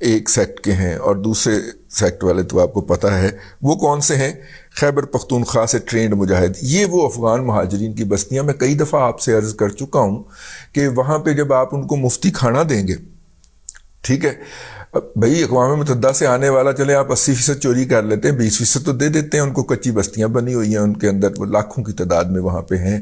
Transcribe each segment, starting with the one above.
ایک سیکٹ کے ہیں، اور دوسرے سیکٹ والے تو آپ کو پتہ ہے وہ کون سے ہیں، خیبر پختونخوا سے ٹرینڈ مجاہد۔ یہ وہ افغان مہاجرین کی بستیاں، میں کئی دفعہ آپ سے عرض کر چکا ہوں کہ وہاں پہ جب آپ ان کو مفتی کھانا دیں گے، ٹھیک ہے، بھائی اقوام متحدہ سے آنے والا چلے آپ 80% چوری کر لیتے ہیں، 20% تو دے دیتے ہیں ان کو، کچی بستیاں بنی ہوئی ہیں ان کے اندر، وہ لاکھوں کی تعداد میں وہاں پہ ہیں،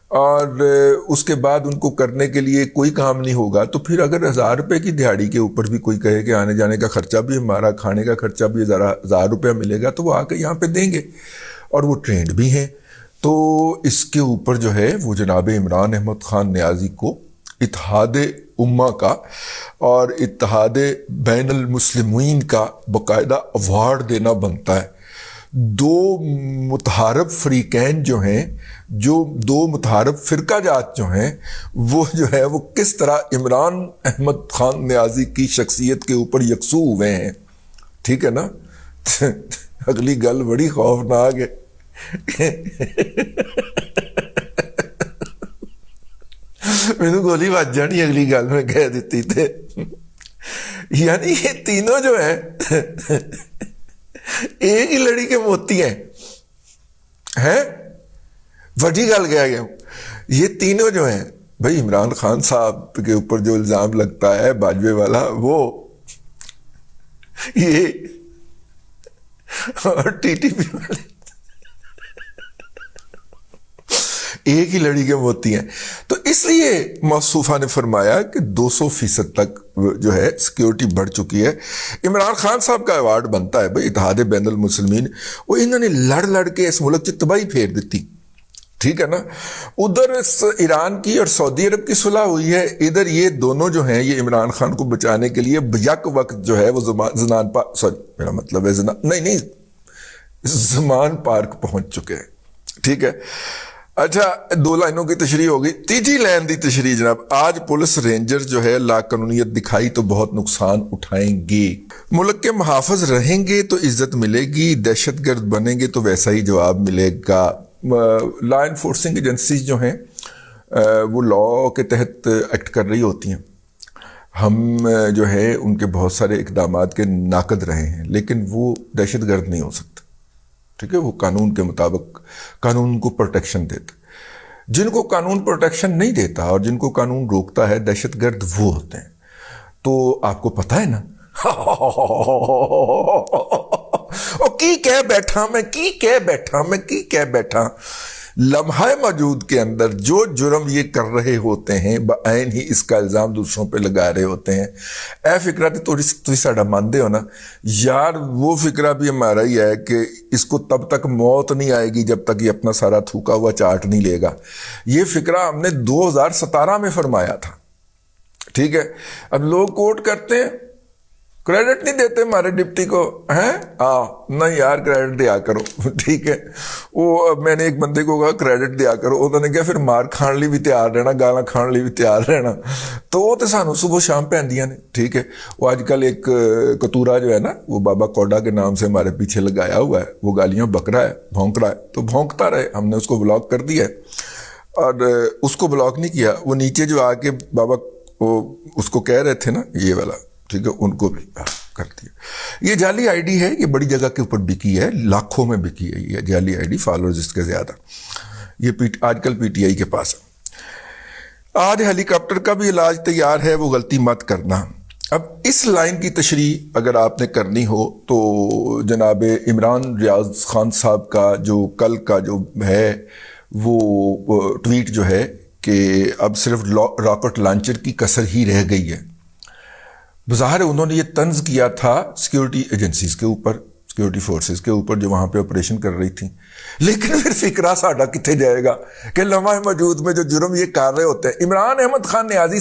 اور اس کے بعد ان کو کرنے کے لیے کوئی کام نہیں ہوگا، تو پھر اگر 1000 روپے کی دیہڑی کے اوپر بھی کوئی کہے کہ آنے جانے کا خرچہ بھی ہمارا، کھانے کا خرچہ بھی 1000 روپیہ ملے گا، تو وہ آ کے یہاں پہ دیں گے، اور وہ ٹرینڈ بھی ہیں۔ تو اس کے اوپر جو ہے وہ جناب عمران احمد خان نیازی کو اتحاد امہ کا اور اتحاد بین المسلمین کا باقاعدہ ایوارڈ دینا بنتا ہے۔ دو متحارب فریقین جو ہیں، جو دو متحارب فرقہ جات جو ہیں، وہ جو ہے وہ کس طرح عمران احمد خان نیازی کی شخصیت کے اوپر یکسو ہوئے ہیں، ٹھیک ہے نا۔ اگلی گل بڑی خوفناک ہے، مینوں گولی بج جانی اگلی گل میں کہہ دیتی تھے، یعنی یہ تینوں جو ہیں ایک ہی لڑی کے موتی ہیں، بڑی گل کہہ گیا ہوں۔ یہ تینوں جو ہیں بھائی، عمران خان صاحب کے اوپر جو الزام لگتا ہے باجوے والا، وہ یہ اور ٹی ٹی پی والے ایک ہی لڑی کے موتی ہیں۔ تو اس لیے موصوفہ نے فرمایا کہ 200% تک جو ہے سیکیورٹی بڑھ چکی ہے۔ عمران خان صاحب کا ایوارڈ بنتا ہے بھائی اتحاد بین المسلمین، وہ انہوں نے لڑ کے اس ملک کی تباہی پھیر دیتی، ٹھیک ہے نا۔ ادھر ایران کی اور سعودی عرب کی صلح ہوئی ہے، ادھر یہ دونوں جو ہیں یہ عمران خان کو بچانے کے لیے یک وقت جو ہے وہ زمان پارک، سوری میرا مطلب ہے زمان پارک پہنچ چکے ہیں، ٹھیک ہے۔ اچھا، 2 لائنوں کی تشریح ہوگی، تیجی لائن دی تشریح جناب، آج پولیس رینجر جو ہے لا قانونیت دکھائی تو بہت نقصان اٹھائیں گے، ملک کے محافظ رہیں گے تو عزت ملے گی، دہشت گرد بنیں گے تو ویسا ہی جواب ملے گا۔ لا انفورسنگ ایجنسیز جو ہیں وہ لا کے تحت ایکٹ کر رہی ہوتی ہیں، ہم جو ہے ان کے بہت سارے اقدامات کے ناقد رہے ہیں، لیکن وہ دہشت گرد نہیں ہو سکتے، ٹھیک ہے۔ وہ قانون کے مطابق قانون کو پروٹیکشن دیتا، جن کو قانون پروٹیکشن نہیں دیتا اور جن کو قانون روکتا ہے، دہشت گرد وہ ہوتے ہیں۔ تو آپ کو پتہ ہے نا کی کہہ بیٹھا لمحہ موجود کے اندر جو جرم یہ کر رہے ہوتے ہیں بعین ہی اس کا الزام دوسروں پہ لگا رہے ہوتے ہیں۔ اے فکرہ تھی ساڈا مانتے ہو نا یار، وہ فکرہ بھی ہمارا ہی ہے کہ اس کو تب تک موت نہیں آئے گی جب تک یہ اپنا سارا تھوکا ہوا چاٹ نہیں لے گا۔ یہ فکرہ ہم نے 2017 میں فرمایا تھا، ٹھیک ہے۔ اب لوگ کوٹ کرتے ہیں، کریڈٹ نہیں دیتے ہمارے ڈپٹی کو، ہیں نہیں یار کریڈٹ دیا کرو، ٹھیک ہے۔ وہ میں نے ایک بندے کو کہا کریڈٹ دیا کرو، انہوں نے کہا پھر مار کھان لی بھی تیار رہنا، گالاں کھان لی بھی تیار رہنا، تو وہ تو سانو صبح شام پہندیاں نے، ٹھیک ہے۔ وہ آج کل ایک کتورا جو ہے نا، وہ بابا کوڈا کے نام سے ہمارے پیچھے لگایا ہوا ہے، وہ گالیاں بک رہا ہے، بھونک رہا ہے، تو بھونکتا رہے، ہم نے اس کو بلاک کر دیا ہے۔ اور اس کو بلاک نہیں کیا، وہ نیچے جو آ کے بابا وہ اس کو کہہ رہے تھے نا یہ والا، ٹھیک ہے، ان کو بھی کر دیا۔ یہ جعلی آئی ڈی ہے، یہ بڑی جگہ کے اوپر بکی ہے، لاکھوں میں بکی ہے یہ جعلی آئی ڈی، فالوورز اس کے زیادہ۔ یہ آج کل پی ٹی آئی کے پاس ہے۔ آج ہیلی کاپٹر کا بھی علاج تیار ہے، وہ غلطی مت کرنا۔ اب اس لائن کی تشریح اگر آپ نے کرنی ہو تو جناب عمران ریاض خان صاحب کا جو کل کا جو ہے وہ ٹویٹ جو ہے کہ اب صرف راکٹ لانچر کی کسر ہی رہ گئی ہے۔ بظاہر انہوں نے یہ طنز کیا تھا سیکیورٹی ایجنسیز کے اوپر، سیکیورٹی فورسز کے اوپر جو وہاں پہ آپریشن کر رہی تھیں، لیکن پھر فکرہ ساڈا کتنے جائے گا کہ لمحہ موجود میں جو جرم یہ کر رہے ہوتے ہیں۔ عمران احمد خان نیازی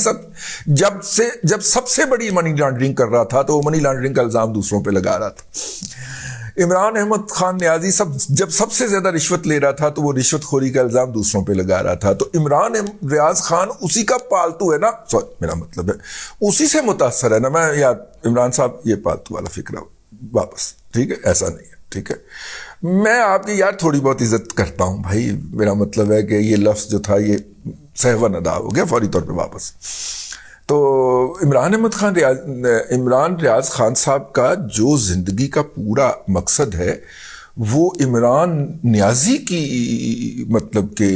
جب سب سے بڑی منی لانڈرنگ کر رہا تھا تو وہ منی لانڈرنگ کا الزام دوسروں پہ لگا رہا تھا۔ عمران احمد خان نیازی جب سب سے زیادہ رشوت لے رہا تھا تو وہ رشوت خوری کا الزام دوسروں پہ لگا رہا تھا۔ تو عمران ریاض خان اسی کا پالتو ہے نا، میرا مطلب ہے اسی سے متاثر ہے نا۔ میں یار عمران صاحب یہ پالتو والا فکرہ واپس، ٹھیک ہے، ایسا نہیں ہے، ٹھیک ہے۔ میں آپ کی یار تھوڑی بہت عزت کرتا ہوں بھائی، میرا مطلب ہے کہ یہ لفظ جو تھا یہ سہوا ادا ہو گیا فوری طور پہ واپس۔ تو عمران ریاض خان صاحب کا جو زندگی کا پورا مقصد ہے وہ عمران نیازی کی مطلب کہ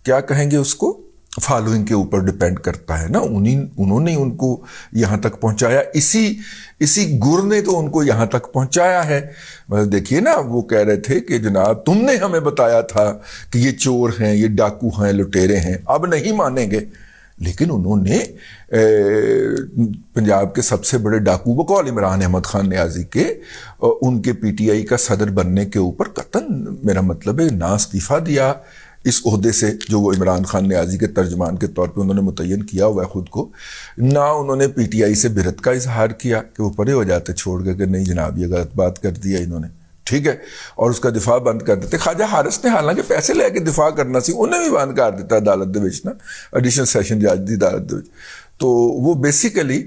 کیا کہیں گے اس کو فالوئنگ کے اوپر ڈیپینڈ کرتا ہے نا. انہوں نے ان کو یہاں تک پہنچایا, اسی گر نے تو ان کو یہاں تک پہنچایا ہے. مطلب دیکھیے نا, وہ کہہ رہے تھے کہ جناب تم نے ہمیں بتایا تھا کہ یہ چور ہیں, یہ ڈاکو ہیں, لٹیرے ہیں, اب نہیں مانیں گے. لیکن انہوں نے پنجاب کے سب سے بڑے ڈاکو بقول عمران احمد خان نیازی کے ان کے پی ٹی آئی کا صدر بننے کے اوپر قطعاً میرا مطلب ہے نہ استعفیٰ دیا اس عہدے سے جو وہ عمران خان نیازی کے ترجمان کے طور پہ انہوں نے متعین کیا ہوا ہے خود کو, نہ انہوں نے پی ٹی آئی سے برت کا اظہار کیا کہ وہ پرے ہو جاتے چھوڑ کے کہ نہیں جناب یہ غلط بات کر دیا انہوں نے, ٹھیک ہے, اور اس کا دفاع بند کر دیتے. خواجہ حارث نے حالانکہ پیسے لے کے دفاع کرنا سی, انہیں بھی بند کر دیتا عدالت دے وچ نا, ایڈیشنل سیشن جج دی عدالت دے وچ. تو وہ بیسیکلی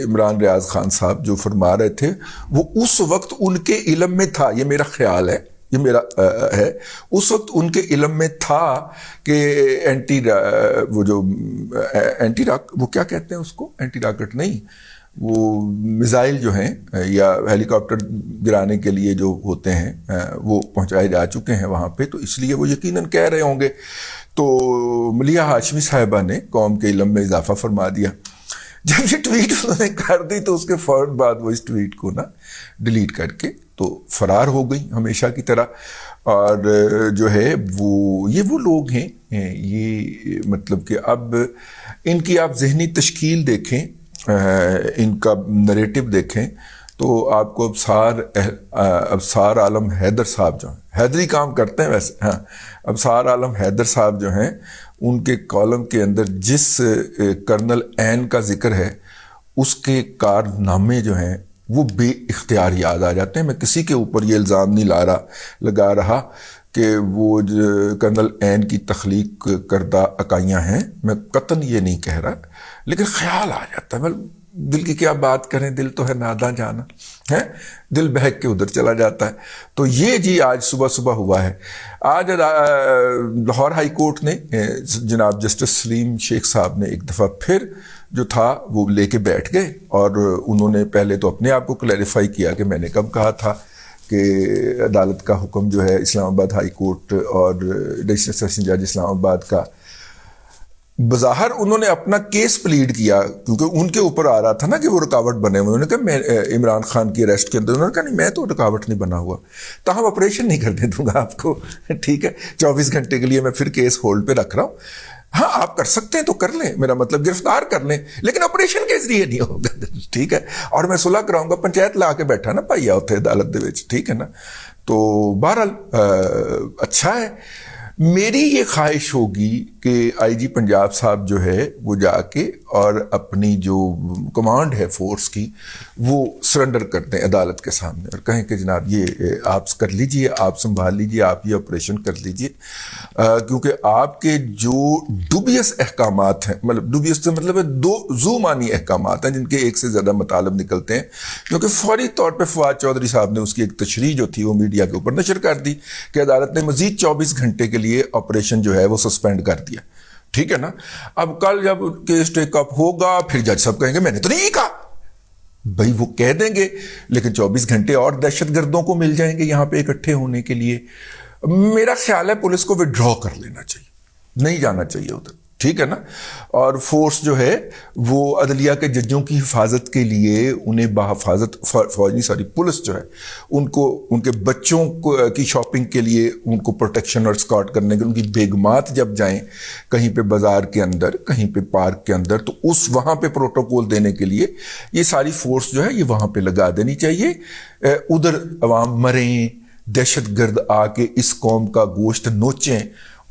عمران ریاض خان صاحب جو فرما رہے تھے وہ اس وقت ان کے علم میں تھا, یہ میرا خیال ہے, یہ میرا ہے, اس وقت ان کے علم میں تھا کہ اینٹی وہ کیا کہتے ہیں اس کو, اینٹی راکٹ نہیں, وہ میزائل جو ہیں یا ہیلی کاپٹر گرانے کے لیے جو ہوتے ہیں وہ پہنچائے جا چکے ہیں وہاں پہ, تو اس لیے وہ یقیناً کہہ رہے ہوں گے. تو ملیحہ ہاشمی صاحبہ نے قوم کے علم میں اضافہ فرما دیا. جب یہ ٹویٹ انہوں نے کر دی تو اس کے فوراً بعد وہ اس ٹویٹ کو نا ڈیلیٹ کر کے تو فرار ہو گئی ہمیشہ کی طرح. اور جو ہے وہ لوگ ہیں, یہ مطلب کہ اب ان کی آپ ذہنی تشکیل دیکھیں, ان کا نریٹو دیکھیں تو آپ کو ابصار عالم حیدر صاحب جو ہیں, حیدری کام کرتے ہیں ویسے, ہاں, ابصار عالم حیدر صاحب جو ہیں ان کے کالم کے اندر جس کرنل این کا ذکر ہے اس کے کارنامے جو ہیں وہ بے اختیار یاد آ جاتے ہیں. میں کسی کے اوپر یہ الزام نہیں لگا رہا کہ وہ کرنل این کی تخلیق کردہ اکائیاں ہیں, میں قطعاً یہ نہیں کہہ رہا, لیکن خیال آ جاتا ہے. دل کی کیا بات کریں, دل تو ہے ناداں جانا ہے, دل بہک کے ادھر چلا جاتا ہے. تو یہ جی آج صبح ہوا ہے. آج لاہور ہائی کورٹ نے جناب جسٹس سلیم شیخ صاحب نے ایک دفعہ پھر جو تھا وہ لے کے بیٹھ گئے, اور انہوں نے پہلے تو اپنے آپ کو کلیریفائی کیا کہ میں نے کب کہا تھا کہ عدالت کا حکم جو ہے اسلام آباد ہائی کورٹ اور ایڈیشنل سیشن جج اسلام آباد کا, بظاہر انہوں نے اپنا کیس پلیڈ کیا کیونکہ ان کے اوپر آ رہا تھا نا کہ وہ رکاوٹ بنے ہوئے. انہوں نے کہا میں عمران خان کی اریسٹ کے اندر, انہوں نے کہا نہیں میں تو رکاوٹ نہیں بنا ہوا, تاہم آپریشن نہیں کرنے دوں گا آپ کو, ٹھیک ہے, 24 گھنٹے کے لیے میں پھر کیس ہولڈ پہ رکھ رہا ہوں. ہاں آپ کر سکتے ہیں تو کر لیں, میرا مطلب گرفتار کر لیں, لیکن آپریشن کے ذریعے نہیں ہوگا, ٹھیک ہے, اور میں صلح کراؤں گا. پنچایت لا کے بیٹھا نا پائیا اتنے عدالت دے وچ, ٹھیک ہے نا. تو بہرحال اچھا ہے. میری یہ خواہش ہوگی کہ آئی جی پنجاب صاحب جو ہے وہ جا کے اور اپنی جو کمانڈ ہے فورس کی وہ سرنڈر کر دیں عدالت کے سامنے اور کہیں کہ جناب یہ آپ کر لیجئے, آپ سنبھال لیجئے, آپ یہ آپریشن کر لیجئے, کیونکہ آپ کے جو ڈوبیس احکامات ہیں, مطلب ڈوبیس سے مطلب ہے دو زو معنی احکامات ہیں جن کے ایک سے زیادہ مطالب نکلتے ہیں, کیونکہ فوری طور پہ فواد چودھری صاحب نے اس کی ایک تشریح جو تھی وہ میڈیا کے اوپر نشر کر دی کہ عدالت نے مزید 24 گھنٹے کے لیے آپریشن جو ہے وہ سسپینڈ کر دیا, ٹھیک ہے نا. اب کل جب کیس ٹیک اپ ہوگا پھر جج صاحب کہیں گے میں نے تو نہیں کہا, بھائی وہ کہہ دیں گے, لیکن 24 گھنٹے اور دہشت گردوں کو مل جائیں گے یہاں پہ اکٹھے ہونے کے لیے. میرا خیال ہے پولیس کو وڈرا کر لینا چاہیے, نہیں جانا چاہیے ادھر, ٹھیک ہے نا. اور فورس جو ہے وہ عدلیہ کے ججوں کی حفاظت کے لیے انہیں بحفاظت پولیس جو ہے ان کو ان کے بچوں کی شاپنگ کے لیے ان کو پروٹیکشن اور اسکارٹ کرنے کے, ان کی بیگمات جب جائیں کہیں پہ بازار کے اندر, کہیں پہ پارک کے اندر, تو اس وہاں پہ پروٹوکول دینے کے لیے یہ ساری فورس جو ہے یہ وہاں پہ لگا دینی چاہیے. ادھر عوام مریں, دہشت گرد آ کے اس قوم کا گوشت نوچیں,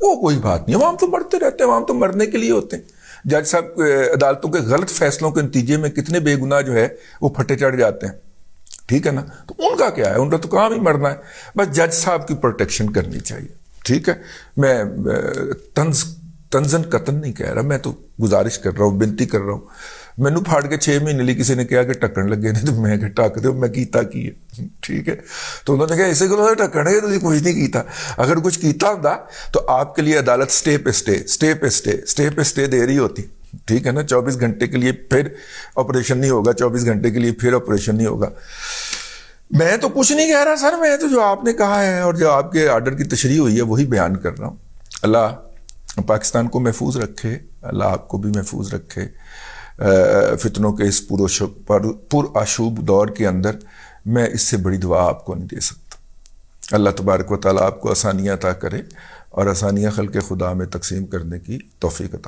وہ کوئی بات نہیں. عوام تو مرتے رہتے ہیں, عوام تو مرنے کے لیے ہوتے ہیں. جج صاحب عدالتوں کے غلط فیصلوں کے نتیجے میں کتنے بے گناہ جو ہے وہ پھٹے چڑھ جاتے ہیں, ٹھیک ہے نا. تو ان کا کیا ہے, ان کا تو کام ہی مرنا ہے. بس جج صاحب کی پروٹیکشن کرنی چاہیے, ٹھیک ہے. میں تنزن قطن نہیں کہہ رہا, میں تو گزارش کر رہا ہوں, بنتی کر رہا ہوں. مینو پھاڑ کے 6 مہینے لی کسی نے کہا کہ ٹکن لگے نہیں, تو میں کہ ٹک دو میں کیتا کی ہے, ٹھیک ہے. تو انہوں نے کہا اسے کہ ٹکن ہے تو کچھ نہیں کیتا, اگر کچھ کیتا ہوتا تو آپ کے لیے عدالت سٹے پہ سٹے دے رہی ہوتی, ٹھیک ہے نا, 24 گھنٹے کے لیے پھر آپریشن نہیں ہوگا, 24 گھنٹے کے لیے پھر آپریشن نہیں ہوگا. میں تو کچھ نہیں کہہ رہا سر, میں تو جو آپ نے کہا ہے اور جو آپ کے آرڈر کی تشریح ہوئی ہے وہی بیان کر رہا ہوں. اللہ پاکستان کو محفوظ رکھے, اللہ آپ کو بھی محفوظ رکھے فتنوں کے اس پر آشوب دور کے اندر. میں اس سے بڑی دعا آپ کو نہیں دے سکتا. اللہ تبارک و تعالیٰ آپ کو آسانیاں عطا کرے اور آسانیاں خلق خدا میں تقسیم کرنے کی توفیق عطا کرے.